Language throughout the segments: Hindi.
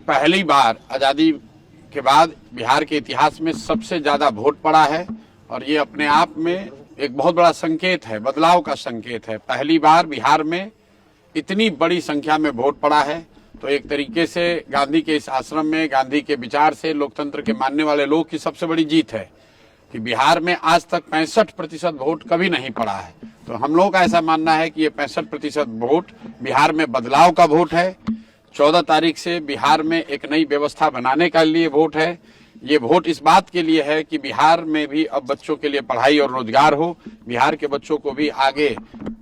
पहली बार आज़ादी के बाद बिहार के इतिहास में सबसे ज़्यादा वोट पड़ा है और ये अपने आप में एक बहुत बड़ा संकेत है, बदलाव का संकेत है। पहली बार बिहार में इतनी बड़ी संख्या में वोट पड़ा है, तो एक तरीके से गांधी के इस आश्रम में गांधी के विचार से लोकतंत्र के मानने वाले लोग की सबसे बड़ी जीत है कि बिहार में आज तक 65% वोट कभी नहीं पड़ा है। तो हम लोगों का ऐसा मानना है कि ये 65% वोट बिहार में बदलाव का वोट है। 14 तारीख से बिहार में एक नई व्यवस्था बनाने के लिए वोट है। ये वोट इस बात के लिए है कि बिहार में भी अब बच्चों के लिए पढ़ाई और रोजगार हो, बिहार के बच्चों को भी आगे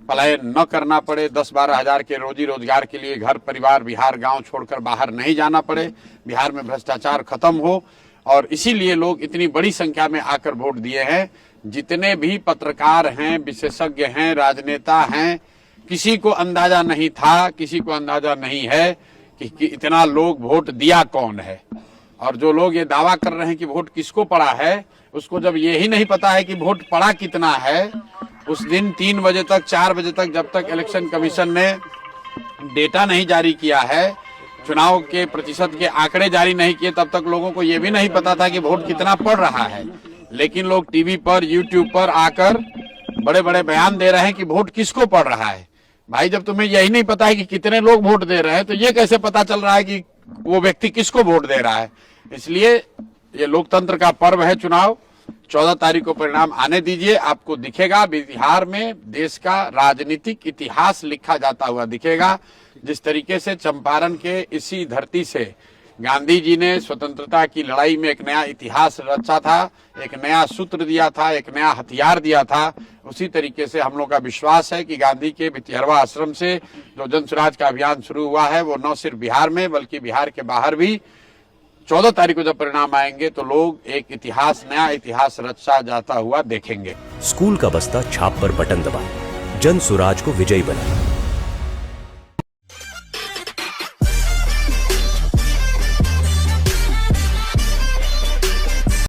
पलायन न करना पड़े, 10-12 हजार के रोजी रोजगार के लिए घर परिवार बिहार गांव छोड़कर बाहर नहीं जाना पड़े, बिहार में भ्रष्टाचार खत्म हो। और इसीलिए लोग इतनी बड़ी संख्या में आकर वोट दिए हैं। जितने भी पत्रकार हैं, विशेषज्ञ हैं, राजनेता हैं, किसी को अंदाजा नहीं था, किसी को अंदाजा नहीं है कि इतना लोग वोट दिया कौन है। और जो लोग ये दावा कर रहे हैं कि वोट किसको पड़ा है, उसको जब ये ही नहीं पता है कि वोट पड़ा कितना है, उस दिन 3 बजे तक 4 बजे तक जब तक इलेक्शन कमीशन ने डेटा नहीं जारी किया है, चुनाव के प्रतिशत के आंकड़े जारी नहीं किए, तब तक लोगों को ये भी नहीं पता था कि वोट कितना पड़ रहा है। लेकिन लोग टीवी पर, यूट्यूब पर आकर बड़े बड़े बयान दे रहे हैं कि वोट किसको पड़ रहा है। भाई, जब तुम्हें यही नहीं पता है कि कितने लोग वोट दे रहे हैं, तो ये कैसे पता चल रहा है कि वो व्यक्ति किसको वोट दे रहा है। इसलिए ये लोकतंत्र का पर्व है चुनाव। 14 तारीख को परिणाम आने दीजिए, आपको दिखेगा बिहार में देश का राजनीतिक इतिहास लिखा जाता हुआ दिखेगा। जिस तरीके से चंपारण के इसी धरती से गांधी जी ने स्वतंत्रता की लड़ाई में एक नया इतिहास रचा था, एक नया सूत्र दिया था, एक नया हथियार दिया था, उसी तरीके से हम लोग का विश्वास है कि गांधी के भितिहरवा आश्रम से जो जन स्वराज का अभियान शुरू हुआ है, वो न सिर्फ बिहार में बल्कि बिहार के बाहर भी 14 तारीख को जब परिणाम आएंगे तो लोग एक इतिहास, नया इतिहास रचा जाता हुआ देखेंगे। स्कूल का बस्ता छाप पर बटन दबाएं, जन स्वराज को विजयी बनाएं।